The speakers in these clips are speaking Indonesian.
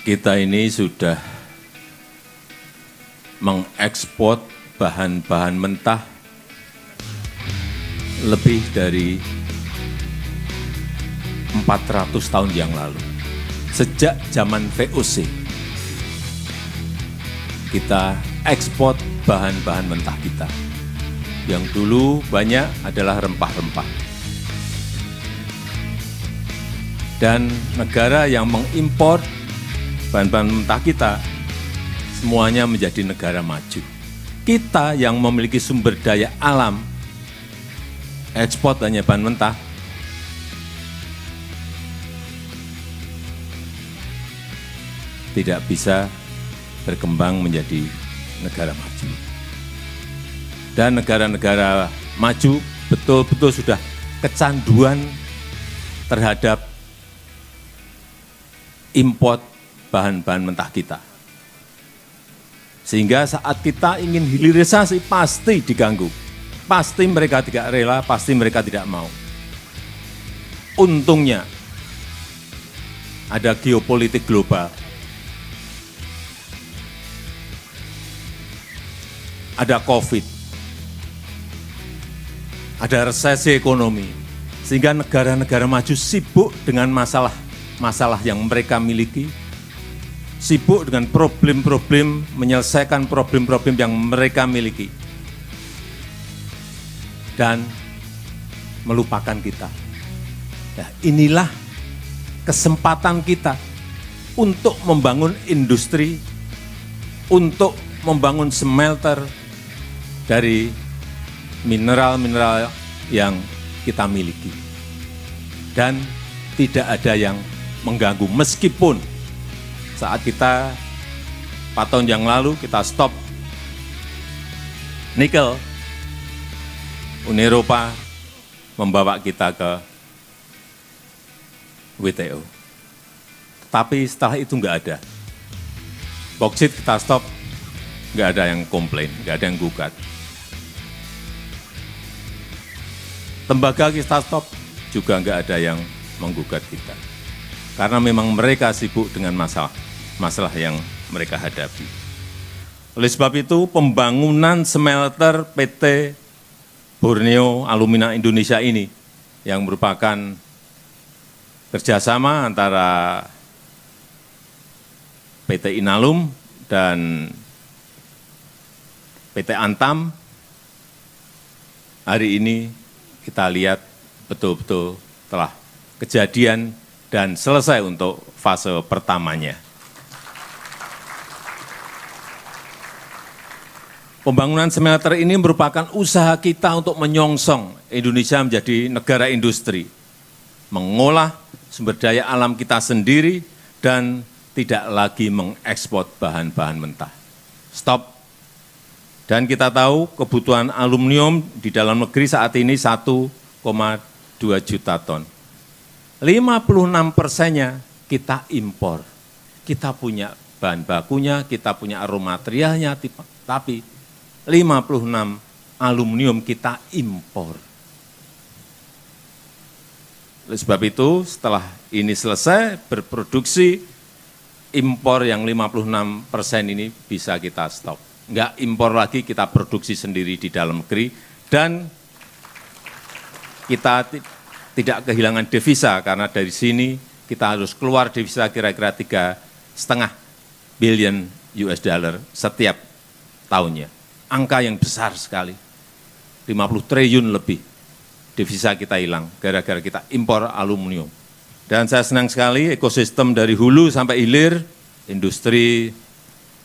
kita ini sudah mengekspor bahan-bahan mentah lebih dari 400 tahun yang lalu. Sejak zaman VOC, kita ekspor bahan-bahan mentah kita. Yang dulu banyak adalah rempah-rempah. Dan negara yang mengimpor bahan-bahan mentah kita, semuanya menjadi negara maju. Kita yang memiliki sumber daya alam, ekspor hanya bahan mentah, tidak bisa berkembang menjadi negara maju. Dan negara-negara maju betul-betul sudah kecanduan terhadap import bahan-bahan mentah kita. Sehingga saat kita ingin hilirisasi pasti diganggu. Pasti mereka tidak rela, pasti mereka tidak mau. Untungnya ada geopolitik global. Ada COVID. Ada resesi ekonomi. Sehingga negara-negara maju sibuk dengan masalah yang mereka miliki, sibuk dengan problem-problem, menyelesaikan problem-problem yang mereka miliki, dan melupakan kita. Nah, inilah kesempatan kita untuk membangun industri, untuk membangun smelter dari mineral-mineral yang kita miliki. Dan tidak ada yang mengganggu, meskipun saat kita 4 tahun yang lalu kita stop nikel, Uni Eropa membawa kita ke WTO. Tapi setelah itu nggak ada. Boksit kita stop, nggak ada yang komplain, nggak ada yang gugat. Tembaga kita stop, juga nggak ada yang menggugat kita. Karena memang mereka sibuk dengan masalah yang mereka hadapi. Oleh sebab itu, pembangunan smelter PT Borneo Alumina Indonesia ini, yang merupakan kerjasama antara PT Inalum dan PT Antam, hari ini kita lihat betul-betul telah kejadian dan selesai untuk fase pertamanya. Pembangunan smelter ini merupakan usaha kita untuk menyongsong Indonesia menjadi negara industri, mengolah sumber daya alam kita sendiri, dan tidak lagi mengekspor bahan-bahan mentah. Stop. Dan kita tahu kebutuhan aluminium di dalam negeri saat ini 1,2 juta ton. 56%-nya kita impor. Kita punya bahan bakunya, kita punya raw materialnya, tapi 56 aluminium kita impor. Oleh sebab itu, setelah ini selesai berproduksi, impor yang 56% ini bisa kita stop. Enggak impor lagi, kita produksi sendiri di dalam negeri, dan kita tidak kehilangan devisa, karena dari sini kita harus keluar devisa kira-kira 3,5 billion US dollar setiap tahunnya. Angka yang besar sekali, 50 triliun lebih devisa kita hilang gara-gara kita impor aluminium. Dan saya senang sekali ekosistem dari hulu sampai hilir, industri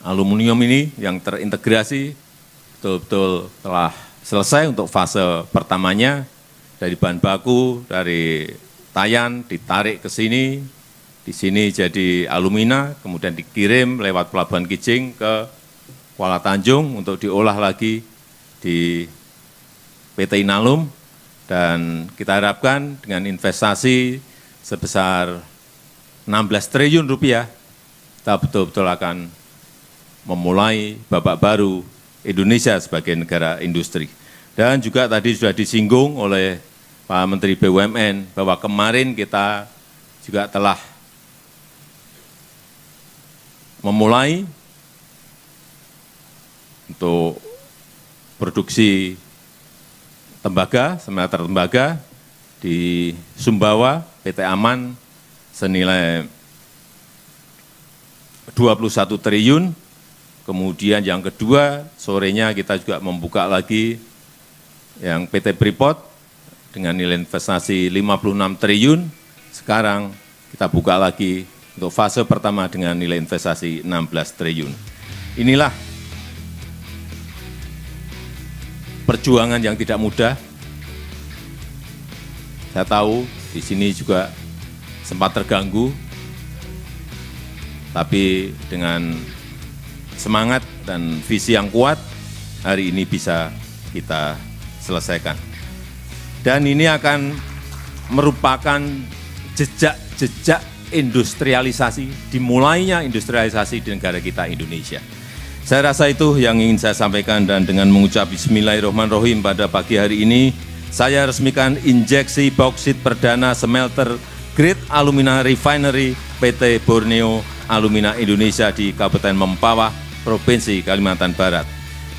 aluminium ini yang terintegrasi betul-betul telah selesai untuk fase pertamanya. Dari bahan baku, dari Tayan ditarik ke sini, di sini jadi alumina, kemudian dikirim lewat Pelabuhan Kijing ke Kuala Tanjung untuk diolah lagi di PT Inalum, dan kita harapkan dengan investasi sebesar 16 triliun rupiah, kita betul-betul akan memulai babak baru Indonesia sebagai negara industri. Dan juga tadi sudah disinggung oleh Pak Menteri BUMN bahwa kemarin kita juga telah memulai untuk produksi tembaga, smelter tembaga di Sumbawa, PT Aman senilai 21 triliun. Kemudian yang kedua, sorenya kita juga membuka lagi yang PT Freeport dengan nilai investasi 56 triliun. Sekarang kita buka lagi untuk fase pertama dengan nilai investasi 16 triliun. Inilah perjuangan yang tidak mudah. Saya tahu di sini juga sempat terganggu, tapi dengan semangat dan visi yang kuat, hari ini bisa kita selesaikan. Dan ini akan merupakan jejak-jejak industrialisasi, dimulainya industrialisasi di negara kita Indonesia. Saya rasa itu yang ingin saya sampaikan, dan dengan mengucap bismillahirrahmanirrahim pada pagi hari ini, saya resmikan injeksi bauksit perdana smelter Grade Alumina Refinery PT Borneo Alumina Indonesia di Kabupaten Mempawah, Provinsi Kalimantan Barat.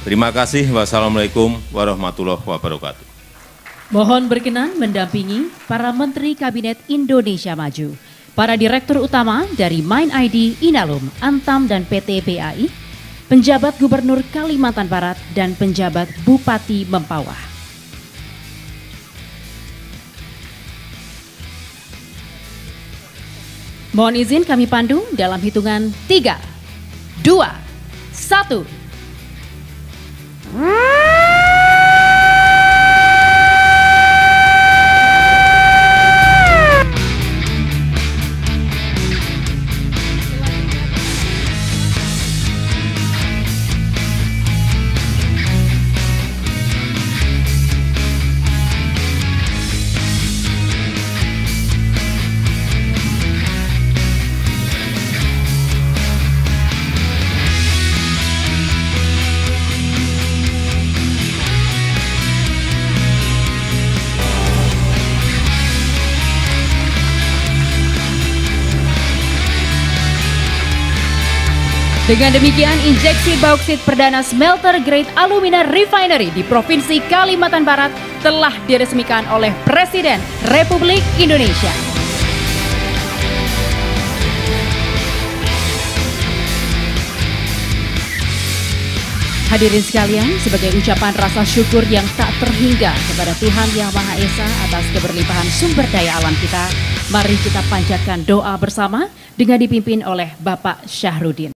Terima kasih. Wassalamualaikum warahmatullahi wabarakatuh. Mohon berkenan mendampingi para Menteri Kabinet Indonesia Maju, para Direktur Utama dari MindID, Inalum, Antam, dan PT BAI, penjabat Gubernur Kalimantan Barat, dan penjabat Bupati Mempawah. Mohon izin kami pandu dalam hitungan 3, 2, 1. Dengan demikian, injeksi bauksit perdana smelter Grade Alumina Refinery di Provinsi Kalimantan Barat telah diresmikan oleh Presiden Republik Indonesia. Hadirin sekalian, sebagai ucapan rasa syukur yang tak terhingga kepada Tuhan Yang Maha Esa atas keberlimpahan sumber daya alam kita, mari kita panjatkan doa bersama dengan dipimpin oleh Bapak Syahrudin.